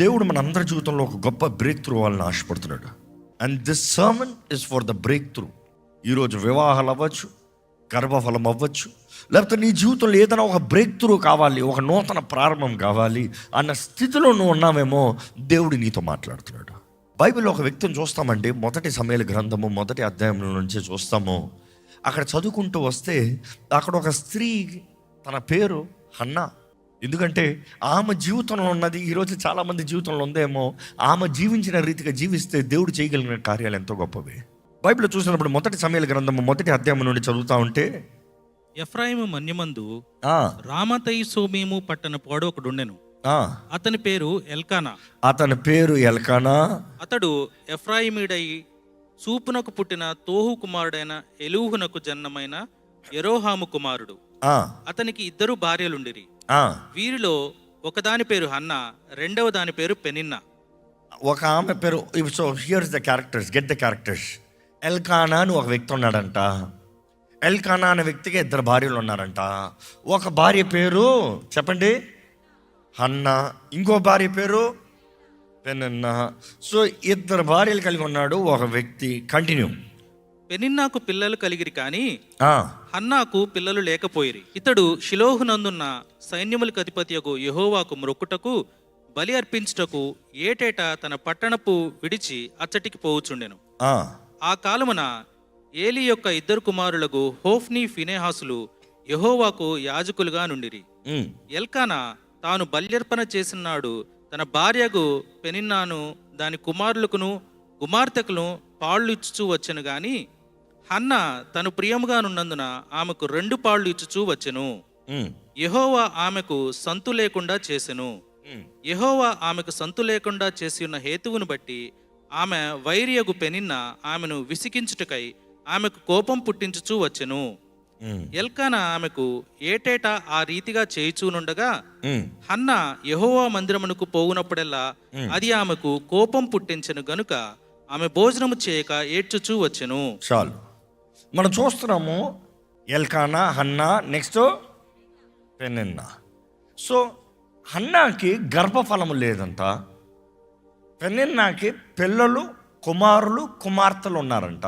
దేవుడు మన అందరి జీవితంలో ఒక గొప్ప బ్రేక్ త్రూ వాళ్ళని ఆశపడుతున్నాడు. And this sermon is for the break through. ఈరోజు వివాహాలు అవ్వచ్చు, గర్భఫలం అవ్వచ్చు, లేకపోతే నీ జీవితంలో ఏదైనా ఒక బ్రేక్ త్రూ కావాలి, ఒక నూతన ప్రారంభం కావాలి అన్న స్థితిలో నువ్వు ఉన్నావేమో, దేవుడు నీతో మాట్లాడుతున్నాడు. బైబిల్లో ఒక వ్యక్తిని చూస్తామండి, మొదటి సమూయేలు గ్రంథము 1వ అధ్యాయంలో నుంచి చూస్తాము. అక్కడ చదువుకుంటూ వస్తే అక్కడ ఒక స్త్రీ, తన పేరు హన్నా. ఎందుకంటే ఆమె జీవితంలో ఉన్నది ఈరోజు చాలామంది జీవితంలో ఉందేమో, ఆమె జీవించిన రీతిగా జీవిస్తే దేవుడు చేయగలిగిన కార్యాలు ఎంతో గొప్పవి. బైబిల్లో చూసినప్పుడు 1వ సమూయేలు గ్రంథము 1వ అధ్యాయం నుండి చదువుతా ఉంటే, ఎఫ్రాయిము మన్యమందు రామతయి-సోమీము పట్టణ పోడు ఒకడుండెను. అతని పేరు ఎల్కానా. అతడు ఎఫ్రాయిమీడై సూపునకు పుట్టిన తోహు కుమారుడైన ఎలూహునకు జన్మమైన యెరోహాము కుమారుడు. అతనికి 2 భార్యలుండిరి. వీరిలో ఒకదాని పేరు హన్నా, రెండవ దాని పేరు పెనిన్నా. ఒక ఆమె పేరు, so here's the characters, get the characters. Elkanah అని ఒక వ్యక్తి ఉన్నాడంట. ఎల్కానా అనే వ్యక్తికి 2 భార్యలు ఉన్నారంట. ఒక భార్య పేరు చెప్పండి హన్నా, ఇంకో భార్య పేరు పెనిన్నా. సో 2 భార్యలు కలిగి ఉన్నాడు ఒక వ్యక్తి. కంటిన్యూ. పెనిన్నాకు పిల్లలు కలిగిరి కానీ హన్నాకు పిల్లలు లేకపోయిరి. ఇతడు షిలోహునందున్న సైన్యములకు అధిపతియగు యెహోవాకు మ్రొక్కుటకు బలి అర్పించుటకు ఏటేటా తన పట్టణపు విడిచి అచ్చటికి పోవుచుండెను. ఆ కాలమున ఏలి యొక్క 2 కుమారులకు హోఫ్నీ, ఫినెహాసులు యెహోవాకు యాజకులుగా నుండిరి. ఎల్కానా తాను బల్యర్పణ చేసినాడు తన భార్యకు పెనిన్నాను దాని కుమారులకును కుమార్తెకును పాళ్ళు ఇచ్చుచూ వచ్చెను గాని హన్నా తను ప్రియముగానున్నందున ఆమెకు 2 పాళ్ళు ఇచ్చుచూ వచ్చెను. యెహోవా ఆమెకు సంతు లేకుండా చేసెను. యెహోవా ఆమెకు సంతు లేకుండా చేసి ఉన్న హేతువును బట్టి ఆమె వైరియగు పెనిన్నా ఆమెను విసికించుటకై ఆమెకు కోపం పుట్టించుచూ వచ్చెను. ఎల్కానా ఆమెకు ఏటేటా ఆ రీతిగా చేయుచూనుండగా హన్నా యెహోవా మందిరమునకు పోవునప్పుడెల్లా అది ఆమెకు కోపం పుట్టించెను గనుక ఆమె భోజనము చేయక ఏడ్చుచూ వచ్చెను. చాలు, మనం చూస్తున్నాము Elkanah, Hannah, next Peninnah. So హన్నాకి గర్భఫలము లేదంట, పెనిన్నాకి పిల్లలు, కుమారులు, కుమార్తెలు ఉన్నారంట.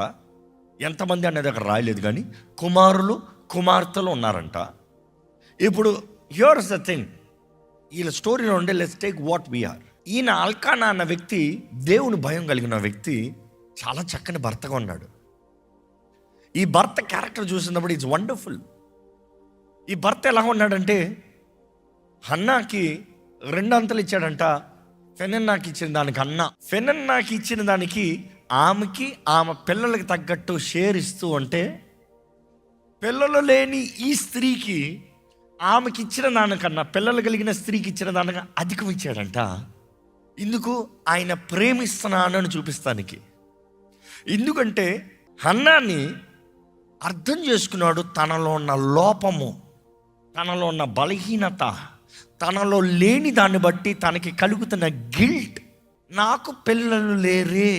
ఎంతమంది అనేది అక్కడ రాయలేదు కానీ కుమారులు, కుమార్తెలు ఉన్నారంట. ఇప్పుడు హియర్ ఇస్ ద థింగ్, వీళ్ళ స్టోరీలో ఉండే లెట్స్ టేక్ వాట్ వీఆర్. ఈయన ఎల్కానా అన్న వ్యక్తి దేవుని భయం కలిగిన వ్యక్తి, చాలా చక్కని భర్తగా ఉన్నాడు. ఈ భర్త క్యారెక్టర్ చూసినప్పుడు ఇట్స్ వండర్ఫుల్. ఈ భర్త ఎలా ఉన్నాడంటే హన్నాకి 2 అంతలు ఇచ్చాడంట. పెనిన్నాకి ఇచ్చిన దానికి పెనిన్నాకి ఇచ్చిన దానికి ఆమెకి, ఆమె పిల్లలకి తగ్గట్టు షేర్ ఇస్తూ ఉంటే, పిల్లలు లేని ఈ స్త్రీకి ఆమెకి ఇచ్చిన దానికన్నా పిల్లలు కలిగిన స్త్రీకి ఇచ్చిన దానికన్నా అధికం ఇచ్చాడంట. ఇందుకు ఆయన ప్రేమిస్తున్నానని చూపిస్తానికి. ఎందుకంటే హన్నాని అర్థం చేసుకున్నాడు. తనలో ఉన్న లోపము, తనలో ఉన్న బలహీనత, తనలో లేని దాన్ని బట్టి తనకి కలుగుతున్న గిల్ట్. నాకు పిల్లలు లేరే,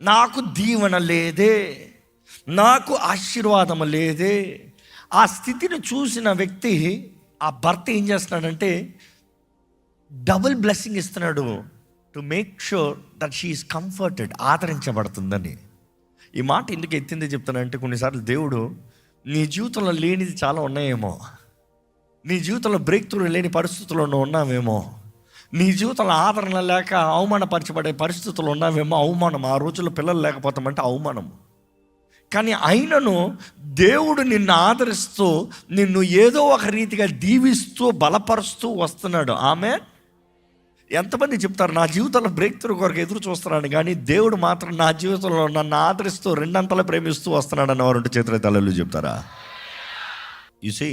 నాకు దీవెన లేదే, నాకు ఆశీర్వాదం లేదే. ఆ స్థితిని చూసిన వ్యక్తి, ఆ భర్త ఏం చేస్తున్నాడంటే డబుల్ బ్లెస్సింగ్ ఇస్తున్నాడు to make sure that she is comforted, ఆదరించబడుతుందని. ఈ మాట ఎందుకు ఎత్తింది చెప్తానంటే, కొన్నిసార్లు దేవుడు నీ జీవితంలో లేనిది చాలా ఉన్నాయేమో, నీ జీవితంలో బ్రేక్ త్రూ లేని పరిస్థితుల్లో ఉన్నామేమో, నీ జీవితంలో ఆదరణ లేక అవమానపరచబడే పరిస్థితులు ఉన్నామేమో. అవమానం, ఆ రోజుల్లో పిల్లలు లేకపోతామంటే అవమానం. కానీ అయినను దేవుడు నిన్ను ఆదరిస్తూ, నిన్ను ఏదో ఒక రీతిగా దీవిస్తూ, బలపరుస్తూ వస్తున్నాడు. ఆమె ఎంతమంది చెప్తారు నా జీవితంలో బ్రేక్ త్రూ కొరకు ఎదురు చూస్తున్నాను, కానీ దేవుడు మాత్రం నా జీవితంలో నన్ను ఆదరిస్తూ 2 అంతలు ప్రేమిస్తూ వస్తున్నాడు అన్నవారు ఉంటే చేతుల తలలు చెప్తారా? యు సీ,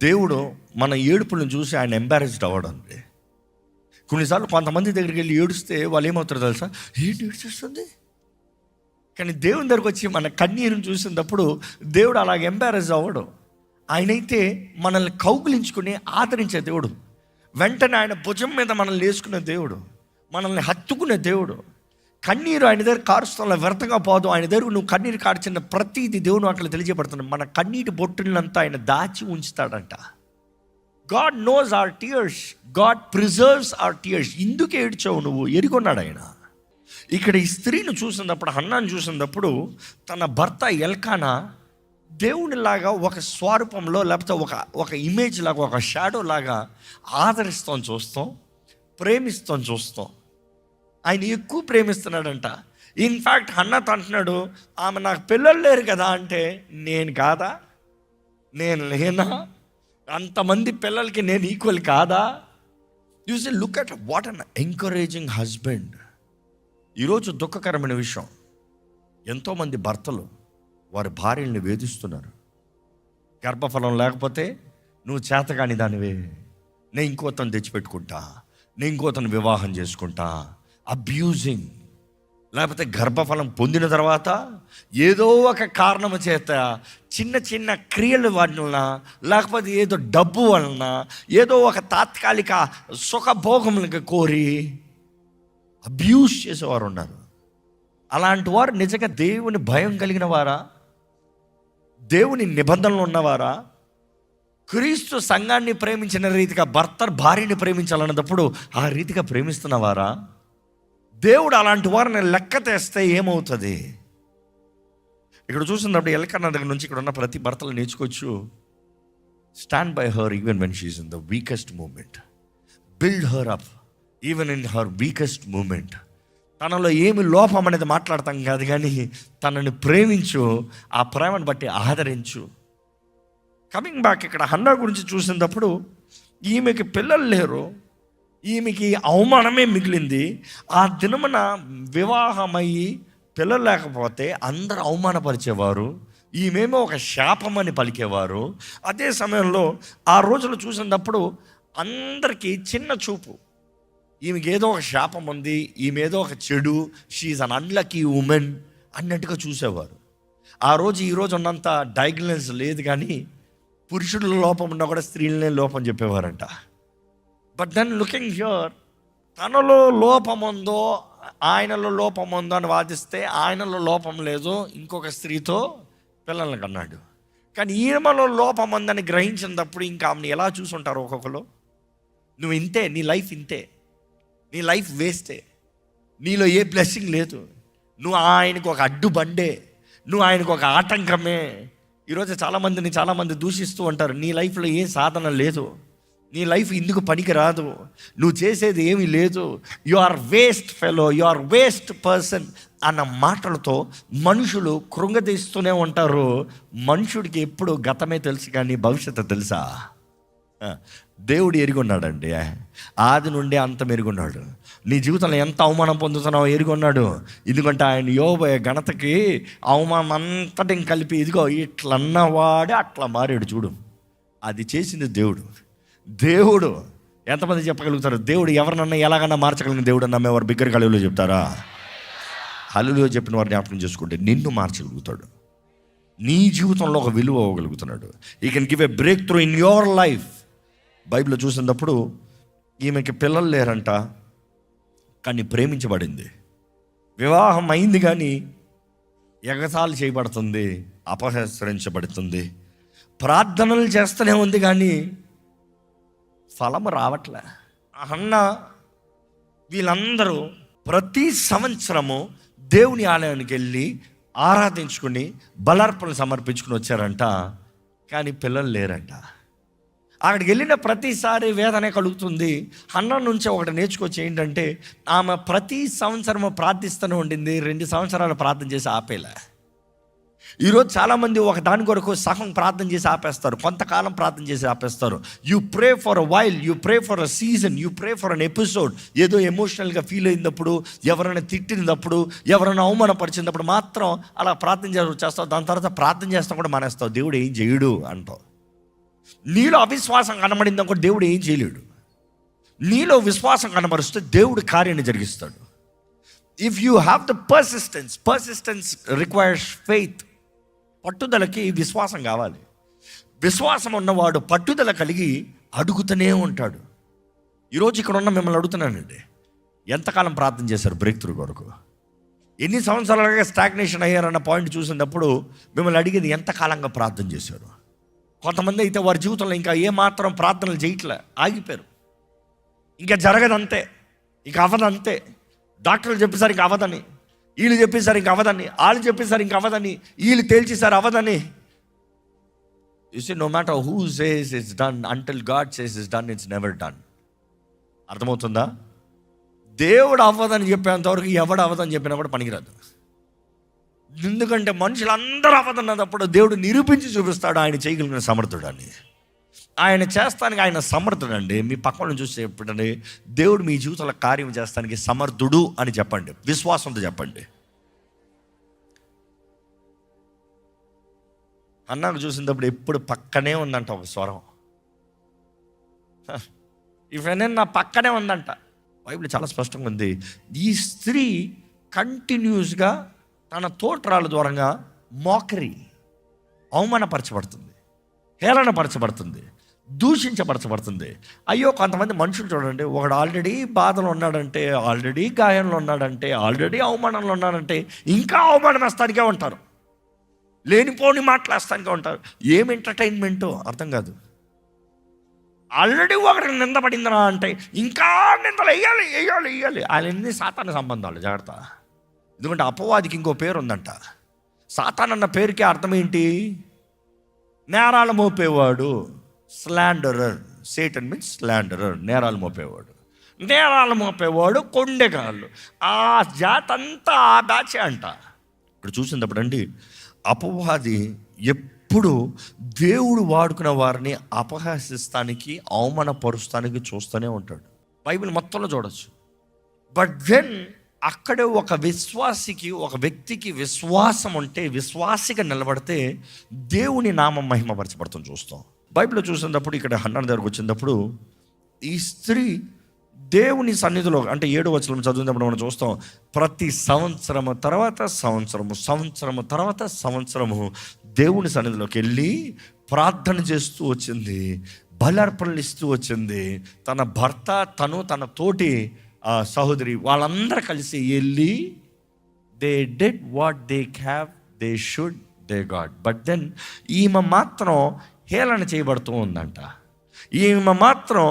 దేవుడు మన ఏడుపులను చూసి ఆయన ఎంబారెస్డ్ అవ్వడం. కొన్నిసార్లు కొంతమంది దగ్గరికి వెళ్ళి ఏడుస్తే వాళ్ళు ఏమవుతారో తెలుసా, ఏంటి ఏడుస్తుంది. కానీ దేవుని దగ్గరకు వచ్చి మన కన్నీరుని చూసినప్పుడు దేవుడు అలాగ ఎంబారెస్ అవ్వడు. ఆయనైతే మనల్ని కౌగులించుకుని ఆదరించే దేవుడు. వెంటనే ఆయన భుజం మీద మనల్ని వేసుకునే దేవుడు, మనల్ని హత్తుకునే దేవుడు. కన్నీరు ఆయన దగ్గర కారుస్తున్న వ్యర్థంగా పోదు. ఆయన దగ్గర నువ్వు కన్నీరు కార్చిన ప్రతిదీ దేవుడు అట్లా తెలియజేయబడుతున్నాడు. మన కన్నీటి బొట్టులంతా ఆయన దాచి ఉంచుతాడంట. God knows our tears, God preserves our tears. ఇందుకే ఏడ్చావు నువ్వు, ఎరుగున్నాడు ఆయన. ఇక్కడ ఈ స్త్రీని చూసినప్పుడు, హన్నాను చూసినప్పుడు, తన భర్త ఎల్కానా దేవునిలాగా ఒక స్వరూపంలో, లేకపోతే ఒక ఇమేజ్ లాగా, ఒక షాడో లాగా ఆదరిస్తాం చూస్తాం, ప్రేమిస్తాం చూస్తాం. ఆయన ఎక్కువ ప్రేమిస్తున్నాడంట. ఇన్ఫ్యాక్ట్ హన్నాతో అంటున్నాడు, ఆమె నాకు పిల్లలు లేరు కదా అంటే, నేను కాదా, నేను లేనా, అంతమంది పిల్లలకి నేను ఈక్వల్ కాదా? You see, look at what an encouraging husband. ఈరోజు దుఃఖకరమైన విషయం, ఎంతోమంది భర్తలు వారి భార్యల్ని వేధిస్తున్నారు. గర్భఫలం లేకపోతే నువ్వు చేతగాని దానివే, నేను ఇంకోతను తెచ్చిపెట్టుకుంటా, నేను ఇంకోతను వివాహం చేసుకుంటా. అబ్యూజింగ్. లేకపోతే గర్భఫలం పొందిన తర్వాత ఏదో ఒక కారణం చేత చిన్న చిన్న క్రియల వలన, లేకపోతే ఏదో డబ్బు వలన, ఏదో ఒక తాత్కాలిక సుఖభోగములకు కోరి అబ్యూస్ చేసేవారు ఉన్నారు. అలాంటి వారు నిజంగా దేవుని భయం కలిగిన వారా? దేవుని నిబంధనలు ఉన్నవారా? క్రీస్తు సంఘాన్ని ప్రేమించిన రీతిగా భర్త భార్యని ప్రేమించాలన్నప్పుడు ఆ రీతిగా ప్రేమిస్తున్నవారా? దేవుడు అలాంటి వారిని లెక్క తెస్తే ఏమవుతుంది? ఇక్కడ చూసినప్పుడు ఎల్కన్నా దగ్గర నుంచి ఇక్కడ ఉన్న ప్రతి భర్తలు నేర్చుకోవచ్చు. Stand by her even when she is in the weakest moment. Build her up even in her weakest moment. తనలో ఏమి లోపం అనేది మాట్లాడతాం కాదు, కానీ తనని ప్రేమించు, ఆ ప్రేమను బట్టి ఆదరించు. కమింగ్ బ్యాక్, ఇక్కడ హన్నా గురించి చూసినప్పుడు, ఈమెకి పిల్లలు లేరు, ఈమెకి అవమానమే మిగిలింది. ఆ దినమున వివాహమయ్యి పిల్లలు లేకపోతే అందరూ అవమానపరిచేవారు, ఈమెమో ఒక శాపం అని పలికేవారు. అదే సమయంలో ఆ రోజులు చూసినప్పుడు అందరికీ చిన్న చూపు, ఈమెకి ఏదో ఒక శాపం ఉంది, ఈమె ఏదో ఒక చెడు, షీఈ్ అన్ అన్లక్కీ ఉమెన్ అన్నట్టుగా చూసేవారు. ఆ రోజు ఈ రోజు ఉన్నంత డయాగ్నోస్ లేదు, కానీ పురుషుల లోపం ఉన్నా కూడా స్త్రీలనే లోపం చెప్పేవారంట. బట్ దెన్ లుకింగ్ హియర్, తనలో లోపం ఉందో ఆయనలో లోపం ఉందో అని వాదిస్తే, ఆయనలో లోపం లేదు, ఇంకొక స్త్రీతో పిల్లల్ని కన్నాడు. కానీ ఈమెలో లోపం ఉందని గ్రహించినప్పుడు ఇంకా ఆమెను ఎలా చూసుంటారు ఒక్కొక్కరు? నువ్వు ఇంతే, నీ లైఫ్ ఇంతే, నీ లైఫ్ వేస్టే, నీలో ఏ బ్లెస్సింగ్ లేదు, నువ్వు ఆయనకు ఒక అడ్డు బండే, నువ్వు ఆయనకు ఒక ఆటంకమే. ఈరోజు చాలామంది దూషిస్తూ ఉంటారు, నీ లైఫ్లో ఏ సాధన లేదు, నీ లైఫ్ ఇందుకు పనికి రాదు, నువ్వు చేసేది ఏమీ లేదు, you are waste fellow, you are waste person అన్న మాటలతో మనుషులు కృంగతీస్తూనే ఉంటారు. మనుషుడికి ఎప్పుడు గతమే తెలుసు కానీ భవిష్యత్తు తెలుసా? దేవుడు ఎరిగొన్నాడండి, ఆది నుండి అంతం ఎరుగున్నాడు. నీ జీవితంలో ఎంత అవమానం పొందుతున్నావో ఎరిగొన్నాడు. ఎందుకంటే ఆయన యోబు ఘనతకి అవమానం అంతటిని కలిపి, ఇదిగో ఇట్లన్నవాడే అట్లా మారాడు చూడు. అది చేసింది దేవుడు. దేవుడు ఎంతమంది చెప్పగలుగుతారు? దేవుడు ఎవరినన్నా ఎలాగన్నా మార్చగలిగిన దేవుడు నమ్మేవారు బిగ్గర కళలో చెప్తారా? హల్లెలూయా చెప్పిన వారు జ్ఞాపకం చేసుకుంటే నిన్ను మార్చగలుగుతాడు, నీ జీవితంలో ఒక విలువ ఇవ్వగలుగుతున్నాడు. You can give a breakthrough in your life. బైబిల్లో చూసినప్పుడు ఈమెకి పిల్లలు లేరంట, కానీ ప్రేమించబడింది. వివాహం అయింది కానీ ఎగతాళి చేయబడుతుంది, అపహరించబడుతుంది. ప్రార్థనలు చేస్తూనే ఉంది కానీ ఫలము రావట్లే. అన్న వీళ్ళందరూ ప్రతి సంవత్సరము దేవుని ఆలయానికి వెళ్ళి ఆరాధించుకుని బలార్పణలు సమర్పించుకుని వచ్చారంట, కానీ పిల్లలు లేరంట. అక్కడికి వెళ్ళిన ప్రతిసారి వేదన కలుగుతుంది. హన్నా నుంచి ఒకటి నేర్చుకొచ్చి ఏంటంటే, ఆమె ప్రతి సంవత్సరము ప్రార్థిస్తూనే ఉండింది, 2 సంవత్సరాలు ప్రార్థన చేసి ఆపేలే. ఈరోజు చాలామంది ఒక దాని కొరకు సగం ప్రార్థన చేసి ఆపేస్తారు, కొంతకాలం ప్రార్థన చేసి ఆపేస్తారు. You pray for a while, you pray for a season, you pray for an episode. ఏదో ఎమోషనల్గా ఫీల్ అయినప్పుడు, ఎవరైనా తిట్టినప్పుడు, ఎవరైనా అవమానపరిచినప్పుడు మాత్రం అలా ప్రార్థన చేస్తావు. దాని తర్వాత ప్రార్థన చేస్తాం కూడా మానేస్తావు, దేవుడు ఏం చేయడు అంటావు. నీలో అవిశ్వాసం కనబడింది కూడా దేవుడు ఏం చేయలేడు. నీలో విశ్వాసం కనబరుస్తే దేవుడు కార్యాన్ని జరిగిస్తాడు. If you have the persistence requires faith. పట్టుదలకి విశ్వాసం కావాలి. విశ్వాసం ఉన్నవాడు పట్టుదల కలిగి అడుగుతూనే ఉంటాడు. ఈరోజు ఇక్కడ ఉన్న మిమ్మల్ని అడుగుతున్నానండి, ఎంతకాలం ప్రార్థన చేశారు బ్రేక్ త్రూ కొరకు? ఎన్ని సంవత్సరాలుగా స్టాగ్నేషన్ అయ్యారన్న పాయింట్ చూసినప్పుడు మిమ్మల్ని అడిగేది ఎంతకాలంగా ప్రార్థన చేశారు? కొంతమంది అయితే వారి జీవితంలో ఇంకా ఏమాత్రం ప్రార్థనలు చేయట్లే, ఆగిపోయారు. ఇంకా జరగదంతే, ఇక అవ్వదంతే. డాక్టర్లు చెప్పేసరికి ఇంక అవ్వదని, వీళ్ళు చెప్పేసరికి ఇంక అవ్వదని, వాళ్ళు చెప్పేసరికి ఇంక అవ్వదని, వీళ్ళు తేల్చేసారు అవ్వదని. You see, no matter who says it's done, until God says it's done, it's never done. అర్థమవుతుందా? దేవుడు అవ్వదని చెప్పేంతవరకు ఎవడు అవ్వదని చెప్పినా కూడా పనికిరాదు. ఎందుకంటే మనుషులందరూ అవ్వదన్నప్పుడు దేవుడు నిరూపించి చూపిస్తాడు ఆయన చేయగలిగిన సమర్థుడని. ఆయన చేస్తానికి ఆయన సమర్థుడండి. మీ పక్కన చూసి చెప్పండి, దేవుడు మీ జీవితంలో కార్యం చేస్తానికి సమర్థుడు అని చెప్పండి, విశ్వాసంతో చెప్పండి. అన్నాకు చూసినప్పుడు ఎప్పుడు పక్కనే ఉందంట ఒక స్వరం. ఇవన్నీ నా పక్కనే ఉందంట. బైబిల్ చాలా స్పష్టంగా ఉంది. ఈ స్త్రీ కంటిన్యూస్గా తన తోటరాల ద్వారంగా మోకరి, అవమానపరచబడుతుంది, హేళనపరచబడుతుంది, దూషించబరచబడుతుంది. అయ్యో, కొంతమంది మనుషులు చూడండి, ఒకడు ఆల్రెడీ బాధలో ఉన్నాడంటే, ఆల్రెడీ గాయంలో ఉన్నాడంటే, ఆల్రెడీ అవమానంలో ఉన్నాడంటే ఇంకా అవమానం వేస్తానికే ఉంటారు, లేనిపోని మాట్లాడేస్తానికే ఉంటారు. ఏం ఎంటర్టైన్మెంటో అర్థం కాదు. ఆల్రెడీ ఒకరికి నిందపడిందిరా అంటే ఇంకా నిందలు వేయాలి వేయాలి వేయాలి. ఆయన సాతాను సంబంధాలు, జాగ్రత్త. ఎందుకంటే అపవాదికి ఇంకో పేరు ఉందంట. సాతాన్ అన్న పేరుకి అర్థం ఏంటి? నేరాలు మోపేవాడు, స్లాండరర్. సేటన్ మీన్స్ స్లాండరర్, నేరాలు మోపేవాడు. నేరాలు మోపేవాడు కొండెగాళ్ళు. ఆ జాతంతా ఆ బ్యాచే అంట. ఇప్పుడు చూసినప్పుడు అండి, అపవాది ఎప్పుడు దేవుడు వాడుకున్న వారిని అపహాసిస్తానికి, అవమానపరుస్తానికి చూస్తూనే ఉంటాడు. బైబిల్ మొత్తంలో చూడొచ్చు. బట్ దెన్ అక్కడే ఒక విశ్వాసికి, ఒక వ్యక్తికి విశ్వాసం ఉంటే, విశ్వాసిగా నిలబడితే దేవుని నామం మహిమపరచబడుతుంది చూస్తాం. బైబిల్లో చూసినప్పుడు ఇక్కడ హన్నా దగ్గరకు వచ్చినప్పుడు ఈ స్త్రీ దేవుని సన్నిధిలో, అంటే 7వ వచనం చదివినప్పుడు మనం చూస్తాం, ప్రతి సంవత్సరము తర్వాత సంవత్సరము, సంవత్సరము తర్వాత సంవత్సరము దేవుని సన్నిధిలోకి వెళ్ళి ప్రార్థన చేస్తూ వచ్చింది, బలార్పణలు ఇస్తూ వచ్చింది. తన భర్త, తను, తన తోటి సహోదరి వాళ్ళందరూ కలిసి వెళ్ళి they did what they have, they should, they got. But then ఈమె మాత్రం హేళన చేయబడుతూ ఉందంట, ఈమె మాత్రం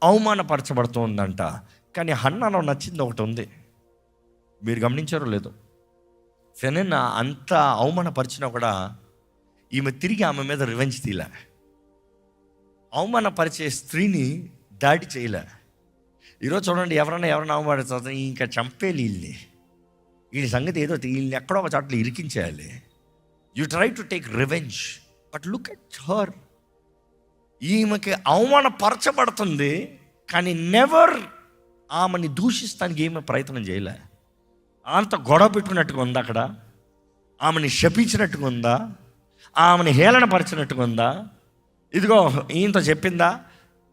అవమానపరచబడుతూ ఉందంట. కానీ హన్నాలో నచ్చింది ఒకటి ఉంది, మీరు గమనించారో లేదో. ఫెనిన్నా అంత అవమానపరిచినా కూడా ఈమె తిరిగి ఆమె మీద రివెంజ్ తీయలే. అవమానపరిచే స్త్రీని దాడి చేయలే. ఈరోజు చూడండి, ఎవరైనా అవమానిస్తారు, ఇంకా చంపేయాలి వీళ్ళని, వీళ్ళ సంగతి ఏదో, వీళ్ళని ఎక్కడో ఒక చోట్ల ఇరికించేయాలి. You try to take revenge. But look at her. ఈమెకి అవమానపరచబడుతుంది, కానీ నెవర్ ఆమెని దూషిస్తానికి ఏమీ ప్రయత్నం చేయలే. అంత గొడవ పెట్టుకున్నట్టుగా ఉందా అక్కడ? ఆమెని శపించినట్టుగా ఉందా? ఆమెని హేళనపరిచినట్టుగా ఉందా? ఇదిగో ఈయంతో చెప్పిందా,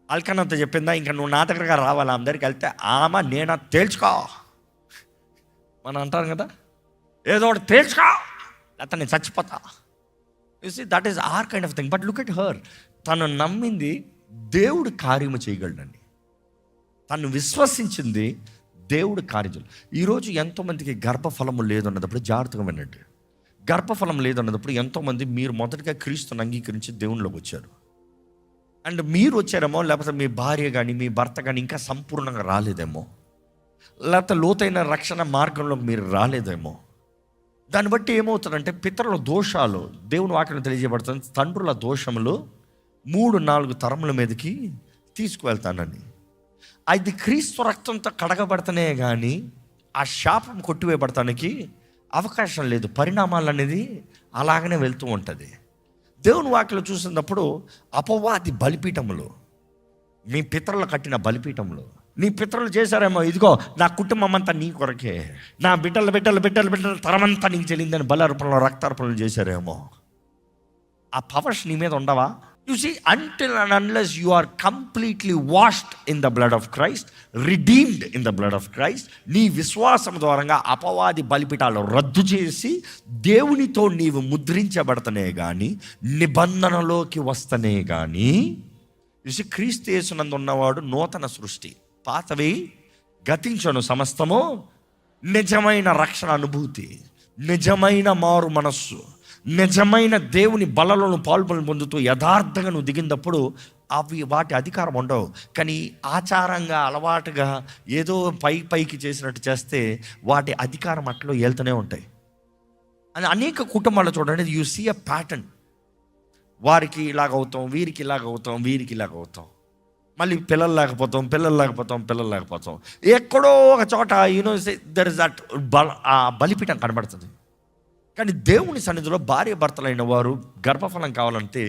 అల్కనంతో చెప్పిందా, ఇంకా నువ్వు నా దగ్గరగా రావాలి, ఆమె దగ్గరికి వెళ్తే ఆమె నేనా తేల్చుకో మనం అంటాం కదా, ఏదో ఒకటి తేల్చుకో లేకపోతే నేను చచ్చిపోతా. You see, that is our kind of thing. But look at her. తను నమ్మింది దేవుడు కార్యము చేయగలడని, తను విశ్వసించింది దేవుడు కార్యం. ఈరోజు ఎంతోమందికి గర్భఫలము లేదన్నప్పుడు జాగ్రత్తగా వినండి. గర్భఫలం లేదన్నప్పుడు ఎంతోమంది మీరు మొదటిగా క్రీస్తుని అంగీకరించి దేవునిలోకి వచ్చారు. అండ్ మీరు వచ్చారేమో, లేకపోతే మీ భార్య కానీ మీ భర్త కానీ ఇంకా సంపూర్ణంగా రాలేదేమో, లేకపోతే లోతైన రక్షణ మార్గంలోకి మీరు రాలేదేమో. దాన్ని బట్టి ఏమవుతుందంటే పితరుల దోషాలు, దేవుని వాక్యం తెలియజేయబడుతుంది, తండ్రుల దోషములు 3-4 తరముల మీదకి తీసుకువెళ్తానని. అది క్రీస్తు రక్తంతో కడగబడతానే కానీ ఆ శాపం కొట్టివేయబడటానికి అవకాశం లేదు. పరిణామాలు అనేది అలాగనే వెళ్తూ ఉంటుంది. దేవుని వాక్యలో చూసినప్పుడు అపవాది బలిపీఠములు, మీ పితరులు కట్టిన బలిపీఠములు, నీ పితరులు చేశారేమో, ఇదిగో నా కుటుంబం అంతా నీ కొరకే, నా బిడ్డల తరమంతా నీకు చెల్లిందని బలార్పణలు, రక్తార్పణలు చేశారేమో. ఆ పవర్స్ నీ మీద ఉండవా? You see, until and unless you are completely washed in the blood of Christ, redeemed in the blood of Christ, నీ విశ్వాసం ద్వారా అపవాది బలిపీఠాలు రద్దు చేసి దేవునితో నీవు ముద్రించబడతనే కానీ, నిబంధనలోకి వస్తనే కానీ. You see, క్రీస్తు యేసునందు ఉన్నవాడు నూతన సృష్టి, పాతవి గతించను, సమస్తము నిజమైన రక్షణ అనుభూతి, నిజమైన మారు మనస్సు, నిజమైన దేవుని బలలో పాల్పొని పొందుతూ యథార్థంగా నువ్వు దిగినప్పుడు వాటి అధికారం ఉండవు. కానీ ఆచారంగా అలవాటుగా ఏదో పైకి చేసినట్టు చేస్తే వాటి అధికారం అట్లా వెళ్తూనే ఉంటాయి. అని అనేక కుటుంబాల్లో చూడండి, యూ సీ అ ప్యాటర్న్. వారికి ఇలాగవుతాం, వీరికి ఇలాగవుతాం, వీరికి ఇలాగవుతాం, మళ్ళీ పిల్లలు లేకపోతాం. ఎక్కడో ఒక చోట దర్ ఇస్ దట్ బలిపీఠం కనబడుతుంది. కానీ దేవుని సన్నిధిలో భార్య భర్తలైన వారు గర్భఫలం కావాలంటే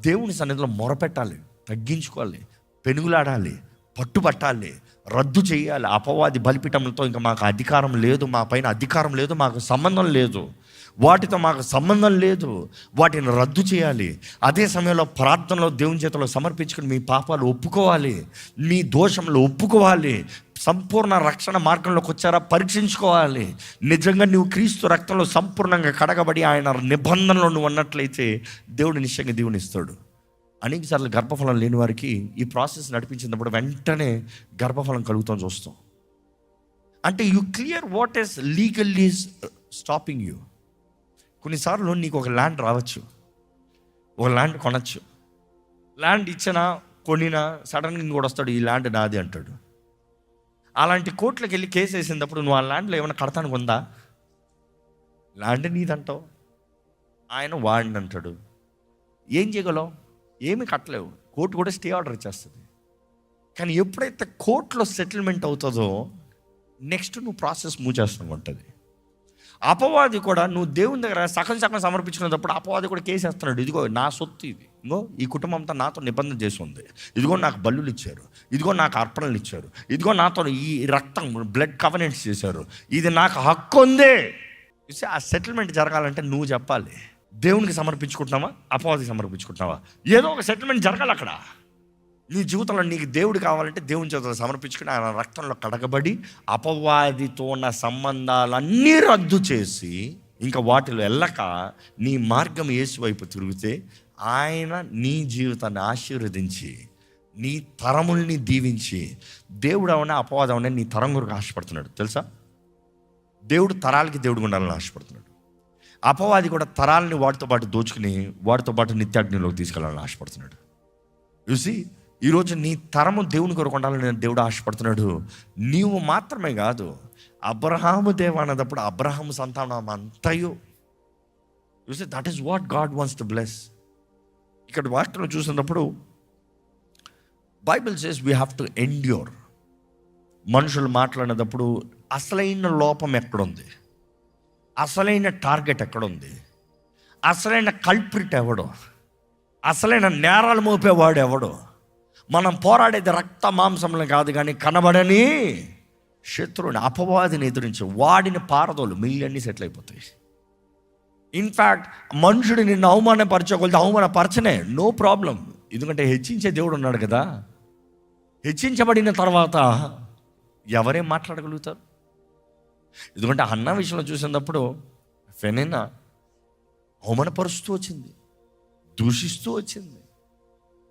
దేవుని సన్నిధిలో మొరపెట్టాలి, తగ్గించుకోవాలి, పెనుగులాడాలి, పట్టుబట్టాలి, రద్దు చేయాలి. అపవాది బలిపీఠంతో ఇంకా మాకు అధికారం లేదు, మా పైన అధికారం లేదు, మాకు సంబంధం లేదు, వాటితో మాకు సంబంధం లేదు, వాటిని రద్దు చేయాలి. అదే సమయంలో ప్రార్థనలో దేవుని చేతిలో సమర్పించుకుని మీ పాపాలు ఒప్పుకోవాలి, మీ దోషంలో ఒప్పుకోవాలి. సంపూర్ణ రక్షణ మార్గంలోకి వచ్చారా పరీక్షించుకోవాలి. నిజంగా నువ్వు క్రీస్తు రక్తంలో సంపూర్ణంగా కడగబడి ఆయన నిబంధనలో నువ్వు ఉన్నట్లయితే దేవుడు నిశ్చయంగా దీవునిస్తాడు. అనేకసార్లు గర్భఫలం లేని వారికి ఈ ప్రాసెస్ నడిపించినప్పుడు వెంటనే గర్భఫలం కలుగుతాం చూస్తాం. అంటే you clear what is legally stopping you. కొన్నిసార్లు నీకు ఒక ల్యాండ్ రావచ్చు, ఒక ల్యాండ్ కొనచ్చు, ల్యాండ్ ఇచ్చినా కొనినా సడన్గా ఇంకోటి వస్తాడు, ఈ ల్యాండ్ నాది అంటాడు. అలాంటి కోర్టులకు వెళ్ళి కేసు వేసినప్పుడు నువ్వు ఆ ల్యాండ్లో ఏమైనా కడతానికి ఉందా? ల్యాండ్ నీదంటావు, ఆయన వాడిని అంటాడు. ఏం చేయగలవు? ఏమి కట్టలేవు. కోర్టు కూడా స్టే ఆర్డర్ ఇచ్చేస్తుంది. కానీ ఎప్పుడైతే కోర్టులో సెటిల్మెంట్ అవుతుందో నెక్స్ట్ నువ్వు ప్రాసెస్ మూవ్ చేస్తూ ఉంటుంది. అపవాది కూడా నువ్వు దేవుని దగ్గర సగం సమర్పించుకునేటప్పుడు అపవాది కూడా కేసు వేస్తున్నాడు. ఇదిగో నా సొత్తు, ఇది ఇదిగో ఈ కుటుంబంతో నాతో నిబంధన చేసి ఉంది, ఇదిగో నాకు బల్లులు ఇచ్చారు, ఇదిగో నాకు అర్పణలు ఇచ్చారు, ఇదిగో నాతో ఈ రక్తం బ్లడ్ కవనెంట్స్ చేశారు, ఇది నాకు హక్కు ఉంది. ఆ సెటిల్మెంట్ జరగాలంటే నువ్వు చెప్పాలి. దేవునికి సమర్పించుకుంటున్నావా, అపవాదికి సమర్పించుకుంటున్నావా? ఏదో ఒక సెటిల్మెంట్ జరగాలి అక్కడ. నీ జీవితంలో నీకు దేవుడు కావాలంటే దేవుని చేతుల్లో సమర్పించుకుని ఆయన రక్తంలో కడగబడి అపవాదితో ఉన్న సంబంధాలన్నీ రద్దు చేసి ఇంకా వాటిలో వెళ్ళక నీ మార్గం యేసు వైపు తిరిగితే ఆయన నీ జీవితాన్ని ఆశీర్వదించి నీ తరముల్ని దీవించి, దేవుడు అవనే అపవాదం అవనే నీ తరం గురికి ఆశపడుతున్నాడు తెలుసా. దేవుడు తరాలకి దేవుడు ఉండాలని ఆశపడుతున్నాడు. అపవాది కూడా తరాలని వాటితో పాటు దోచుకుని వాటితో పాటు నిత్యాగ్నిలోకి తీసుకెళ్ళాలని ఆశపడుతున్నాడు. చూసి ఈరోజు నీ తరము దేవుని కొరకు ఉండాలని దేవుడు ఆశపడుతున్నాడు. నీవు మాత్రమే కాదు, అబ్రహాము దేవా అన్నప్పుడు అబ్రహాము సంతానం అంతయు. చూసి that is what God wants to bless. ఇక్కడ వాక్యంలో చూసినప్పుడు Bible says we have to endure. మనుషులు మాట్లాడినప్పుడు అసలైన లోపం ఎక్కడుంది, అసలైన టార్గెట్ ఎక్కడుంది, అసలైన కల్ప్రిట్ ఎవడో, అసలైన నేరాలు మోపేవాడు ఎవడో. మనం పోరాడేది రక్త మాంసంలో కాదు, కానీ కనబడని శత్రువుని అపవాదిని ఎదురించి వాడిని పారదోలు మిలియన్ని సెటిల్ అయిపోతాయి. ఇన్ఫ్యాక్ట్ మనుషుడు నిన్ను అవమానపరచగలితే అవమానపరచనే, నో ప్రాబ్లం. ఎందుకంటే హెచ్చించే దేవుడు ఉన్నాడు కదా. హెచ్చించబడిన తర్వాత ఎవరేం మాట్లాడగలుగుతారు? ఎందుకంటే హన్నా విషయంలో చూసినప్పుడు ఫెనిన్నా అవమానపరుస్తూ వచ్చింది, దూషిస్తూ వచ్చింది.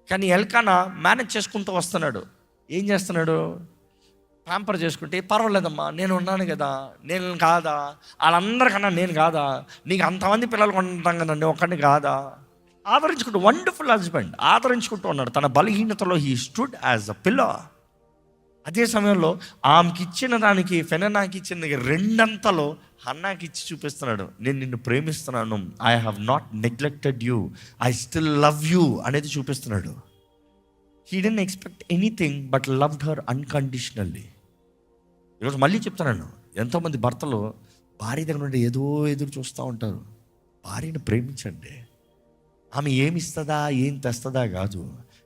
కానీ ఎల్కానా మేనేజ్ చేసుకుంటూ వస్తున్నాడు. ఏం చేస్తున్నాడు? ప్యాంపర్ చేసుకుంటే పర్వాలేదమ్మా, నేను ఉన్నాను కదా, నేను కాదా, వాళ్ళందరికన్నా నేను కాదా, నీకు అంతమంది పిల్లలు కొంటాం కదండి, ఒక్కడిని కాదా, ఆదరించుకుంటూ వండర్ఫుల్ హస్బెండ్ ఆదరించుకుంటూ ఉన్నాడు. తన బలహీనతలో he stood as a pillar. అదే సమయంలో ఆమెకి ఇచ్చిన దానికి ఫెననాకి ఇచ్చిన రెండంతలో హన్నాకి ఇచ్చి చూపిస్తున్నాడు. నేను నిన్ను ప్రేమిస్తున్నాను, I have not neglected you, I still love you అనేది చూపిస్తున్నాడు. He didn't expect anything but loved her unconditionally. ఈరోజు మళ్ళీ చెప్తున్నాను, ఎంతోమంది భర్తలు భార్య దగ్గర నుండి ఏదో ఎదురు చూస్తూ ఉంటారు. భార్యను ప్రేమించండి. ఆమె ఏమిస్తుందా ఏం తెస్తుందా కాదు,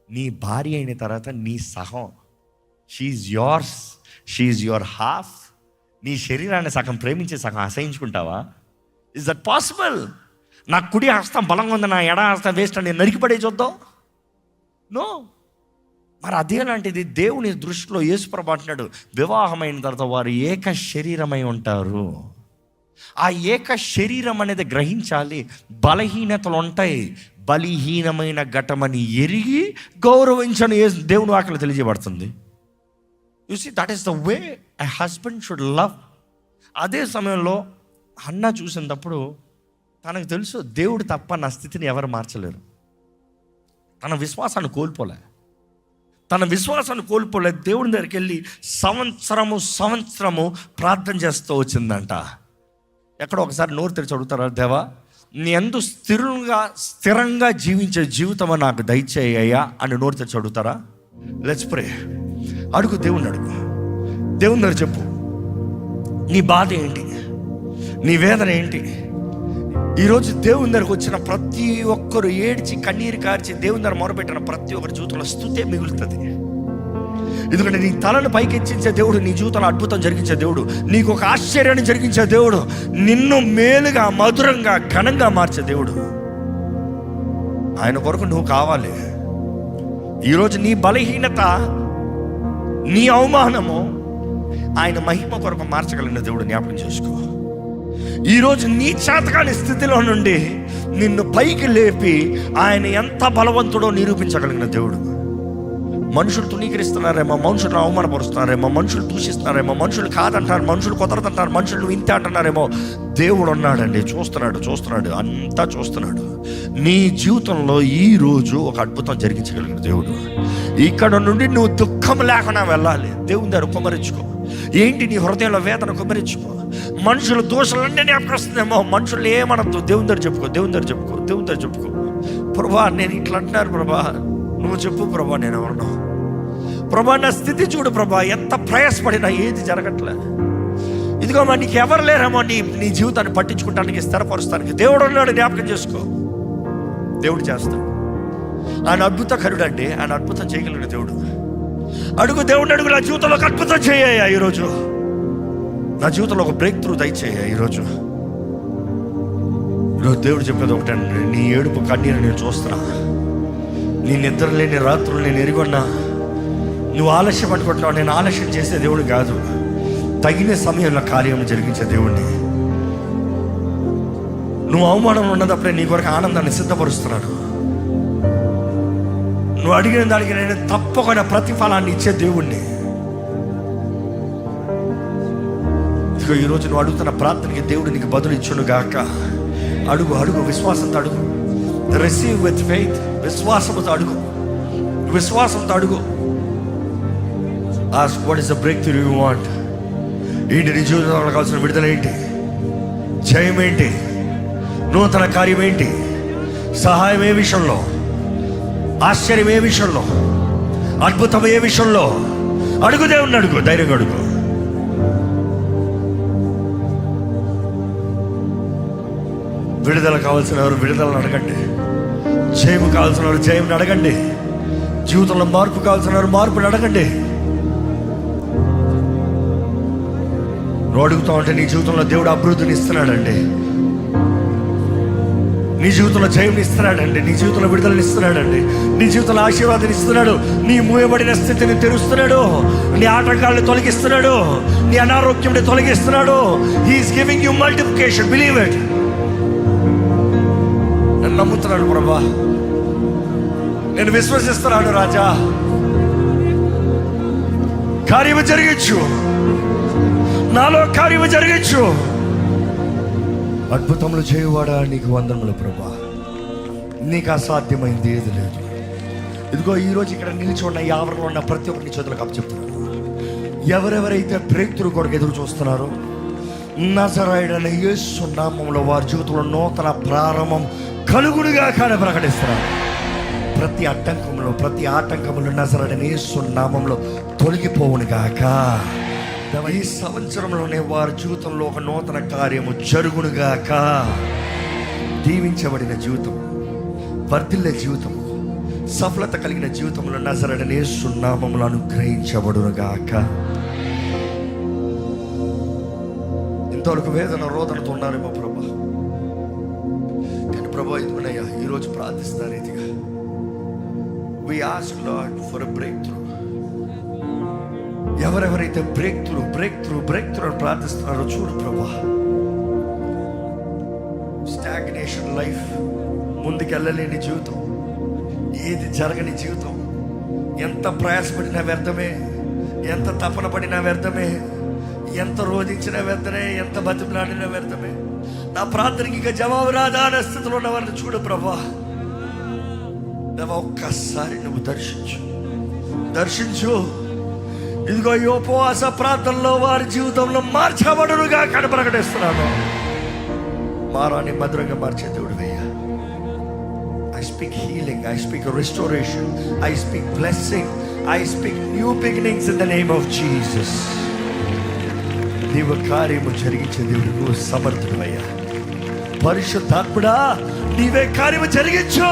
నీ భార్య అయిన తర్వాత నీ సహం, she's yours, she's your half. నీ శరీరాన్ని సగం ప్రేమించే సగం అసహించుకుంటావా? Is that possible? నా కుడి హస్తం బలంగా ఉంది, నా ఎడ హస్తం వేస్ట్ అని నరికిపడే చూద్దాం? నో. మరి అదేలాంటిది దేవుని దృష్టిలో యేసుప్రభు అంటున్నాడు, వివాహమైన తర్వాత వారు ఏక శరీరమై ఉంటారు. ఆ ఏక శరీరం అనేది గ్రహించాలి. బలహీనతలు ఉంటాయి, బలహీనమైన ఘటమని ఎరిగి గౌరవించని దేవుని వాక్యం తెలియజేయబడుతుంది. You see, that is the way a husband should love. అదే సమయంలో హన్నా చూసినప్పుడు తనకు తెలుసు దేవుడు తప్ప నా స్థితిని ఎవరు మార్చలేరు. తన విశ్వాసాన్ని కోల్పోలే దేవుడి దగ్గరికి వెళ్ళి సంవత్సరము ప్రార్థన చేస్తూ వచ్చిందంట. ఎక్కడ ఒకసారి నోరు తెరిచి అడుగుతారా, దేవా నీ యందు స్థిరంగా జీవించే జీవితం నాకు దయచేయ్యా అని నోరు తెరిచి అడుగుతారా? Let's pray. అడుగు, దేవుని దగ్గర చెప్పు, నీ బాధ ఏంటి, నీ వేదన ఏంటి. ఈరోజు దేవుని దగ్గరకు వచ్చిన ప్రతి ఒక్కరు ఏడ్చి కన్నీరు కార్చి దేవుని దగ్గర మొరపెట్టిన ప్రతి ఒక్కరి జీవితంలో స్తుతే మిగులుతుంది. ఎందుకంటే నీ తలను పైకెచ్చించే దేవుడు, నీ జీవితంలో అద్భుతం జరిగించే దేవుడు, నీకు ఒక ఆశ్చర్యాన్ని జరిగించే దేవుడు, నిన్ను మేలుగా మధురంగా ఘనంగా మార్చే దేవుడు. ఆయన కొరకు నువ్వు కావాలి. ఈరోజు నీ బలహీనత, నీ అవమానము ఆయన మహిమ కొరకు మార్చగలిగిన దేవుడు జ్ఞాపకం చేసుకో. ఈరోజు నీ చేతకాని స్థితిలో నుండి నిన్ను పైకి లేపి ఆయన ఎంత బలవంతుడో నిరూపించగలిగిన దేవుడు. మనుషులు తునీకరిస్తున్నారేమో, మనుషులు అవమానపరుస్తున్నారేమో, మనుషులు దూషిస్తున్నారేమో, మనుషులు కాదంటారు, మనుషులు కుదరదంటారు, మనుషులు ఇంత అంటున్నారేమో, దేవుడు ఉన్నాడండి, చూస్తున్నాడు, అంతా చూస్తున్నాడు. నీ జీవితంలో ఈరోజు ఒక అద్భుతం జరిగించగలిగిన దేవుడు. ఇక్కడ నుండి నువ్వు దుఃఖం లేకుండా వెళ్ళాలి. దేవుని దగ్గర కుమ్మరించుకో. ఏంటి నీ హృదయంలో వేదన కుమ్మరించుకో. మనుషుల దోషాలన్నీ జ్ఞాపకొస్తుందేమో, మనుషులు ఏమనద్దు, దేవుని దగ్గర చెప్పుకో. ప్రభా నేను ఇట్లా అంటున్నారు ప్రభా, నువ్వు చెప్పు ప్రభా, నేను ఎవరను ప్రభా, నా స్థితి చూడు ప్రభా, ఎంత ప్రయాసపడినా ఏది జరగట్లే. ఇదిగో మా నీకు ఎవరు లేరేమో నీ జీవితాన్ని పట్టించుకుంటానికి, స్థిరపరుస్తానికి దేవుడు ఉన్నాడు. జ్ఞాపకం చేసుకో. దేవుడు చేస్తాడు. ఆయన అద్భుతకరుడు అండి, ఆయన అద్భుతం చేయగలిగిన దేవుడు. అడుగు, దేవుడిని అడుగు, నా జీవితంలో ఒక అద్భుతం చేయ ఈరోజు, నా జీవితంలో ఒక బ్రేక్ త్రూ దయచేయ ఈరోజు. దేవుడు చెప్పేది ఒకటండి, నీ ఏడుపు కన్నీరు నేను చూస్తున్నా, నీ నిద్ర లేని రాత్రులు నేను ఎరిగొన్నా. నువ్వు ఆలస్యం అనుకుంటున్నావు, నేను ఆలస్యం చేసే దేవుడు కాదు, తగిన సమయంలో కార్యం జరిగించే దేవుడిని. నువ్వు అవమానం ఉన్నదప్పుడే నీ కొరకు ఆనందాన్ని సిద్ధపరుస్తున్నాడు. నువ్వు అడిగిన దానికి నేను తప్పకుండా ప్రతిఫలాన్ని ఇచ్చే దేవుణ్ణి. ఈరోజు నువ్వు అడుగుతున్న ప్రార్థనకి దేవుడు నీకు బదులు ఇచ్చును గాక. అడుగు, విశ్వాసంతో అడుగు. Receive with faith. విశ్వాసంతో అడుగు. Ask what is the break through you want. ఏంటి నీ జీవితంలో కావాల్సిన విడుదల ఏంటి, జయం ఏంటి, నూతన కార్యం ఏంటి, సహాయం ఏ విషయంలో, ఆశ్చర్యం ఏ విషయంలో, అద్భుతం ఏ విషయంలో. అడుగు, దేవుణ్ణి అడుగు, ధైర్యంగా అడుగు. విడుదల కావాల్సిన వారు విడుదలను అడగండి, జయము కావాల్సిన వారు జయంని అడగండి, జీవితంలో మార్పు కావాల్సిన వారు మార్పుని అడగండి. నువ్వు అడుగుతా ఉంటే నీ జీవితంలో దేవుడు అభివృద్ధిని ఇస్తున్నాడండి, నీ జీవితంలో జయం ఇస్తున్నాడండి, నీ జీవితంలో విడుదలని ఇస్తున్నాడండి, నీ జీవితంలో ఆశీర్వాదాన్ని ఇస్తున్నాడు, నీ మూయబడిన స్థితిని తెరుస్తున్నాడు, నీ ఆటంకాలను తొలగిస్తున్నాడు, నీ అనారోగ్యంని తొలగిస్తున్నాడు. He's giving you multiplication. Believe it. నేను నమ్ముతున్నాడు ప్రభా, నేను విశ్వసిస్తున్నాను రాజా. కార్యము జరిగించు, నాలో కార్యము జరిగించు. అద్భుతములు చేయువాడా నీకు వందనములు ప్రభా. నీకు అసాధ్యమైంది ఏది లేదు. ఇదిగో ఈరోజు ఇక్కడ నిలిచి ఉన్న, ఈ ఆవరణలో ఉన్న ప్రతి ఒక్కరిని చేతులకు అప్పచెప్తున్నాను. ఎవరెవరైతే బ్రేక్ త్రూ కొరకు ఎదురు చూస్తున్నారో, నజరేయుడైన యేసు నామములో వారి జీవితంలో నూతన ప్రారంభం కలుగుడుగా కానీ ప్రకటిస్తున్నారు. ప్రతి అడ్డంకంలో, ప్రతి ఆటంకంలో నజరేయుడైన యేసు నామములో తొలగిపోవును గాక. ఈ సంవత్సరంలోనే వారి జీవితంలో ఒక నూతన కార్యము జరుగునుగాక. దీవించబడిన జీవితం, వర్ధిల్లే జీవితం, సఫలత కలిగిన జీవితంలో నజరేయుడైన యేసు నామములో అనుగ్రహించబడునుగాక. ఇంతవరకు వేదన రోదనతో ఉన్నారేమో ప్రభా, కానీ ప్రభా ఇదిగోనయ్యా ఈరోజు ప్రార్థిస్తున్న రీతిగా we ask Lord for a breakthrough. ఎవరెవరైతే బ్రేక్ త్రూ అని ప్రార్థిస్తున్నారో చూడు ప్రభా. స్టాగ్నేషన్ లైఫ్, ముందుకెళ్ళలేని జీవితం, ఏది జరగని జీవితం, ఎంత ప్రయాసపడినా వ్యర్థమే, ఎంత తపన పడినా వ్యర్థమే, ఎంత రోధించినా వ్యర్థమే, ఎంత బతిమలాడినా వ్యర్థమే. నా ప్రార్థనకి ఇక జవాబు రాదా అనే స్థితిలో ఉన్నవారిని చూడు ప్రభా. దేవా, ఒక్కసారి నువ్వు దర్శించు. ఇదిగో ఈ ఉపవాస ప్రార్థనలో వారి జీవితంలో మార్చబడునుగా కడ ప్రకటిస్తున్నాను. మారాన్ని మధురంగా మార్చే దేవుడు వేయ. I speak healing, I speak restoration, I speak blessing, I speak new beginnings in the name of Jesus. నీవు కార్యము జరిగించే దేవుడు, నువ్వు సమర్థుడవయ్యా. పరిశుద్ధాత్ముడా, నీవే కార్యము జరిగించు,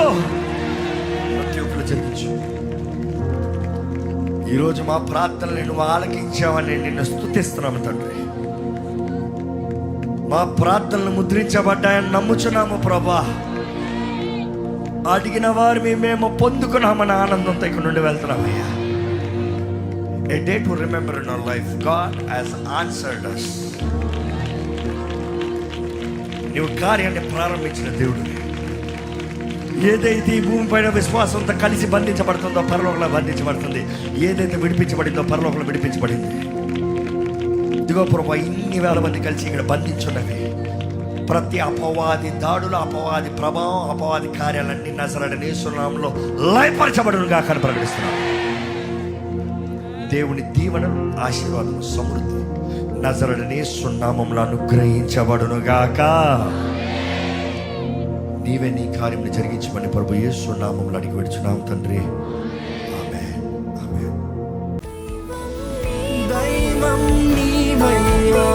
ప్రతి ఒక్కరు జరిగించు. ఈరోజు మా ప్రార్థనలు నువ్వు ఆలకించావని నిన్ను స్తుతిస్తున్నాము తండ్రి. మా ప్రార్థనలు ముద్రించబడ్డాయని నమ్ముచున్నాము ప్రభా. అడిగిన వారిని మేము పొందుకున్నామన్న ఆనందంతో ఇక్కడ నుండి వెళ్తున్నామయ్యా. A day to remember in our life, God has answered us. నీవు కార్యాన్ని ప్రారంభించిన దేవుడు. ఏదైతే ఈ భూమి పైన విశ్వాసంతో కలిసి బంధించబడుతుందో పరలోకంలో బంధించబడుతుంది. ఏదైతే విడిపించబడిందో పరలోకంలో విడిపించబడింది. ఇదిగో ప్రభా, ఇన్ని వేల మంది కలిసి ఇక్కడ బంధించున్నవి. ప్రతి అపవాది దాడులు, అపవాది ప్రభావం, అపవాది కార్యాలన్నీ నజరేయుడైన యేసు నామములో లయపరచబడునుగా అని ప్రకటిస్తున్నాను. దేవుని దీవెనలు, ఆశీర్వాదం, సమృద్ధి నజరేయుడైన యేసు నామములో అనుగ్రహించబడునుగాక. నీవే నీ కార్యం జరిగించమని ప్రభు యేసు నామములో అడిగి విడుచున్నాం తండ్రి. ఆమేన్, ఆమేన్. దైవం నీవయ్యా.